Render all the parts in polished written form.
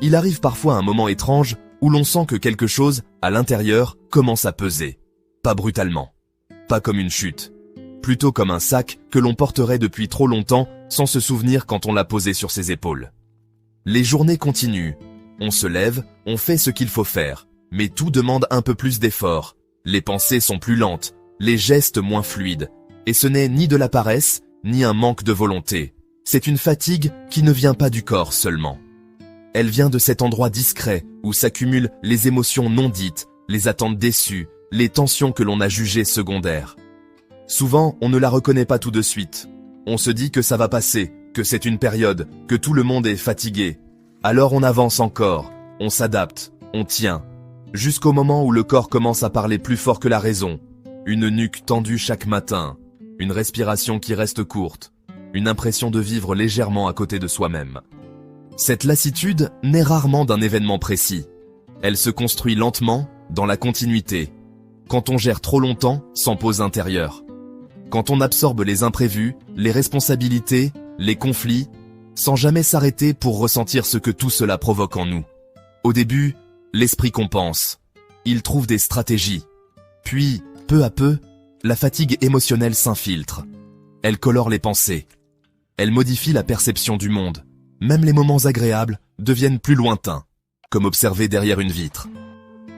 Il arrive parfois un moment étrange où l'on sent que quelque chose, à l'intérieur, commence à peser. Pas brutalement. Pas comme une chute. Plutôt comme un sac que l'on porterait depuis trop longtemps sans se souvenir quand on l'a posé sur ses épaules. Les journées continuent. On se lève, on fait ce qu'il faut faire. Mais tout demande un peu plus d'effort. Les pensées sont plus lentes, les gestes moins fluides. Et ce n'est ni de la paresse, ni un manque de volonté. C'est une fatigue qui ne vient pas du corps seulement. Elle vient de cet endroit discret où s'accumulent les émotions non dites, les attentes déçues, les tensions que l'on a jugées secondaires. Souvent, on ne la reconnaît pas tout de suite. On se dit que ça va passer, que c'est une période, que tout le monde est fatigué. Alors on avance encore, on s'adapte, on tient. Jusqu'au moment où le corps commence à parler plus fort que la raison. Une nuque tendue chaque matin, une respiration qui reste courte, une impression de vivre légèrement à côté de soi-même. Cette lassitude naît rarement d'un événement précis. Elle se construit lentement, dans la continuité. Quand on gère trop longtemps, sans pause intérieure. Quand on absorbe les imprévus, les responsabilités, les conflits, sans jamais s'arrêter pour ressentir ce que tout cela provoque en nous. Au début, l'esprit compense. Il trouve des stratégies. Puis, peu à peu, la fatigue émotionnelle s'infiltre. Elle colore les pensées. Elle modifie la perception du monde. Même les moments agréables deviennent plus lointains, comme observés derrière une vitre.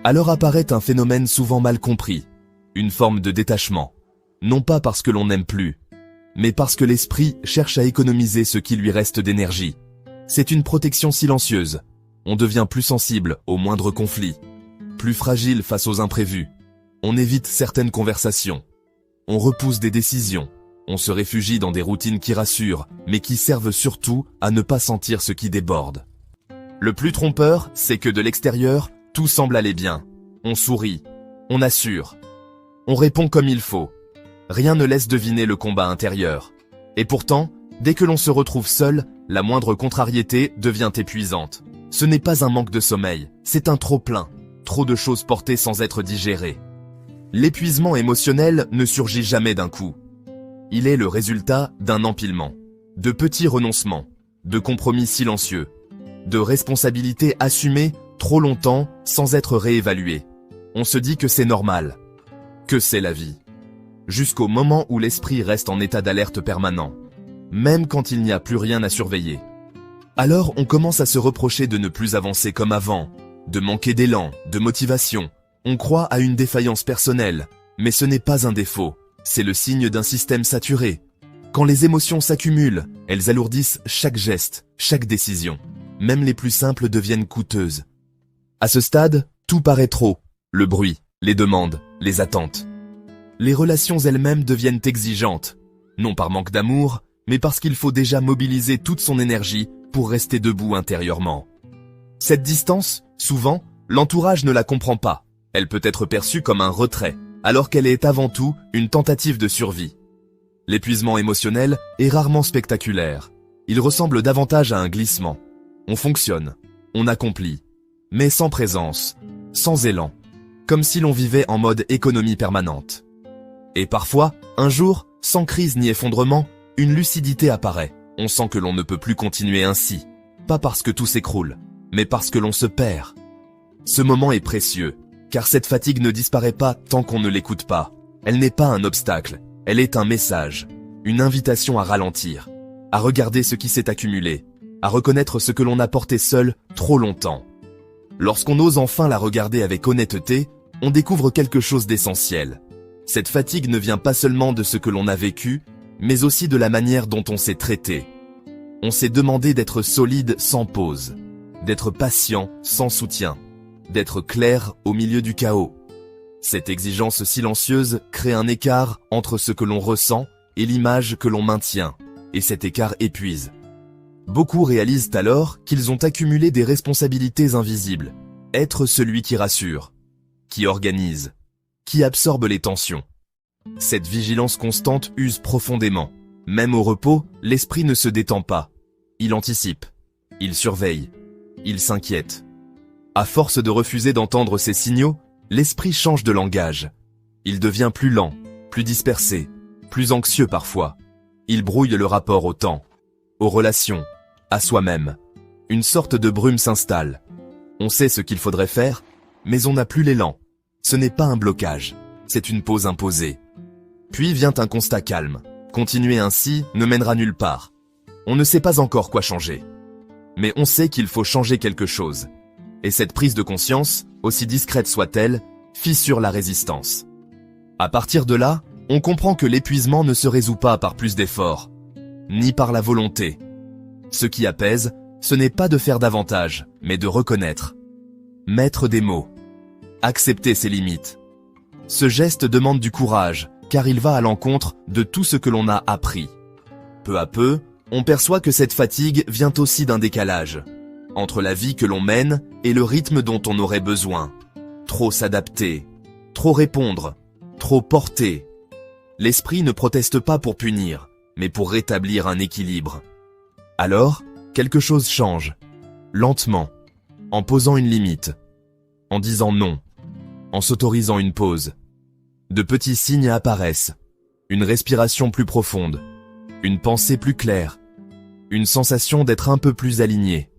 Alors apparaît un phénomène souvent mal compris, une forme de détachement. Non pas parce que l'on n'aime plus, mais parce que l'esprit cherche à économiser ce qui lui reste d'énergie. C'est une protection silencieuse. On devient plus sensible aux moindres conflits, plus fragile face aux imprévus. On évite certaines conversations. On repousse des décisions. On se réfugie dans des routines qui rassurent, mais qui servent surtout à ne pas sentir ce qui déborde. Le plus trompeur, c'est que de l'extérieur, tout semble aller bien. On sourit, on assure, on répond comme il faut. Rien ne laisse deviner le combat intérieur. Et pourtant, dès que l'on se retrouve seul, la moindre contrariété devient épuisante. Ce n'est pas un manque de sommeil, c'est un trop-plein, trop de choses portées sans être digérées. L'épuisement émotionnel ne surgit jamais d'un coup. Il est le résultat d'un empilement, de petits renoncements, de compromis silencieux, de responsabilités assumées trop longtemps sans être réévaluées. On se dit que c'est normal, que c'est la vie. Jusqu'au moment où l'esprit reste en état d'alerte permanent, même quand il n'y a plus rien à surveiller. Alors on commence à se reprocher de ne plus avancer comme avant, de manquer d'élan, de motivation. On croit à une défaillance personnelle, mais ce n'est pas un défaut, c'est le signe d'un système saturé. Quand les émotions s'accumulent, elles alourdissent chaque geste, chaque décision. Même les plus simples deviennent coûteuses. À ce stade, tout paraît trop. Le bruit, les demandes, les attentes. Les relations elles-mêmes deviennent exigeantes, non par manque d'amour, mais parce qu'il faut déjà mobiliser toute son énergie pour rester debout intérieurement. Cette distance, souvent, l'entourage ne la comprend pas. Elle peut être perçue comme un retrait, alors qu'elle est avant tout une tentative de survie. L'épuisement émotionnel est rarement spectaculaire. Il ressemble davantage à un glissement. On fonctionne, on accomplit, mais sans présence, sans élan, comme si l'on vivait en mode économie permanente. Et parfois, un jour, sans crise ni effondrement, une lucidité apparaît. On sent que l'on ne peut plus continuer ainsi, pas parce que tout s'écroule, mais parce que l'on se perd. Ce moment est précieux, car cette fatigue ne disparaît pas tant qu'on ne l'écoute pas. Elle n'est pas un obstacle, elle est un message, une invitation à ralentir, à regarder ce qui s'est accumulé, à reconnaître ce que l'on a porté seul trop longtemps. Lorsqu'on ose enfin la regarder avec honnêteté, on découvre quelque chose d'essentiel. Cette fatigue ne vient pas seulement de ce que l'on a vécu, mais aussi de la manière dont on s'est traité. On s'est demandé d'être solide sans pause, d'être patient sans soutien, d'être clair au milieu du chaos. Cette exigence silencieuse crée un écart entre ce que l'on ressent et l'image que l'on maintient, et cet écart épuise. Beaucoup réalisent alors qu'ils ont accumulé des responsabilités invisibles. Être celui qui rassure, qui organise, qui absorbe les tensions. Cette vigilance constante use profondément. Même au repos, l'esprit ne se détend pas. Il anticipe, il surveille, il s'inquiète. À force de refuser d'entendre ces signaux, l'esprit change de langage. Il devient plus lent, plus dispersé, plus anxieux parfois. Il brouille le rapport au temps, aux relations, à soi-même. une sorte de brume s'installe. On sait ce qu'il faudrait faire, mais on n'a plus l'élan. Ce n'est pas un blocage, c'est une pause imposée. Puis vient un constat calme. Continuer ainsi ne mènera nulle part. On ne sait pas encore quoi changer. Mais on sait qu'il faut changer quelque chose. Et cette prise de conscience, aussi discrète soit-elle, fissure la résistance. À partir de là, on comprend que l'épuisement ne se résout pas par plus d'efforts, ni par la volonté. Ce qui apaise, ce n'est pas de faire davantage, mais de reconnaître. Mettre des mots. Accepter ses limites. Ce geste demande du courage, car il va à l'encontre de tout ce que l'on a appris. Peu à peu, on perçoit que cette fatigue vient aussi d'un décalage, entre la vie que l'on mène et le rythme dont on aurait besoin. Trop s'adapter, trop répondre, trop porter. L'esprit ne proteste pas pour punir, mais pour rétablir un équilibre. Alors, quelque chose change, lentement, en posant une limite, en disant non, en s'autorisant une pause. De petits signes apparaissent, une respiration plus profonde, une pensée plus claire, une sensation d'être un peu plus aligné.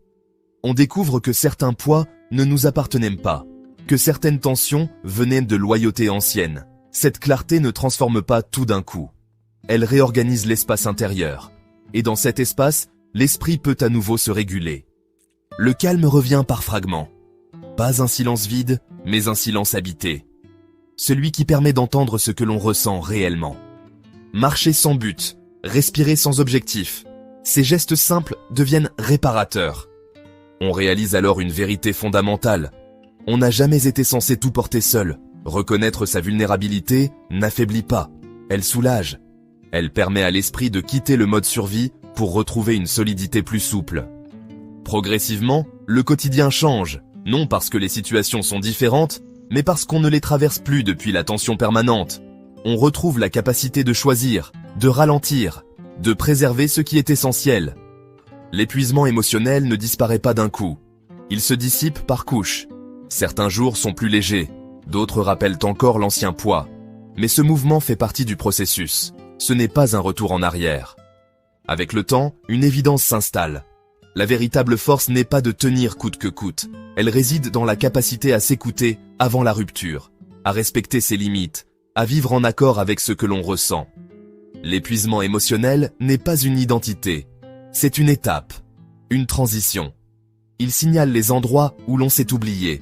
On découvre que certains poids ne nous appartenaient pas, que certaines tensions venaient de loyautés anciennes. Cette clarté ne transforme pas tout d'un coup. Elle réorganise l'espace intérieur. Et dans cet espace, l'esprit peut à nouveau se réguler. Le calme revient par fragments. Pas un silence vide, mais un silence habité. Celui qui permet d'entendre ce que l'on ressent réellement. Marcher sans but, respirer sans objectif. Ces gestes simples deviennent réparateurs. On réalise alors une vérité fondamentale. On n'a jamais été censé tout porter seul. Reconnaître sa vulnérabilité n'affaiblit pas. Elle soulage. Elle permet à l'esprit de quitter le mode survie pour retrouver une solidité plus souple. Progressivement, le quotidien change, non parce que les situations sont différentes, mais parce qu'on ne les traverse plus depuis la tension permanente. On retrouve la capacité de choisir, de ralentir, de préserver ce qui est essentiel. L'épuisement émotionnel ne disparaît pas d'un coup. Il se dissipe par couches. Certains jours sont plus légers, d'autres rappellent encore l'ancien poids. Mais ce mouvement fait partie du processus. Ce n'est pas un retour en arrière. Avec le temps, une évidence s'installe. La véritable force n'est pas de tenir coûte que coûte. Elle réside dans la capacité à s'écouter avant la rupture, à respecter ses limites, à vivre en accord avec ce que l'on ressent. L'épuisement émotionnel n'est pas une identité. C'est une étape, une transition. Il signale les endroits où l'on s'est oublié.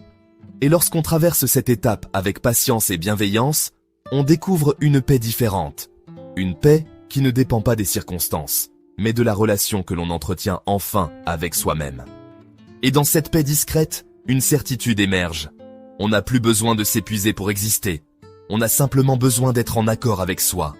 Et lorsqu'on traverse cette étape avec patience et bienveillance, on découvre une paix différente. Une paix qui ne dépend pas des circonstances, mais de la relation que l'on entretient enfin avec soi-même. Et dans cette paix discrète, une certitude émerge. On n'a plus besoin de s'épuiser pour exister. On a simplement besoin d'être en accord avec soi.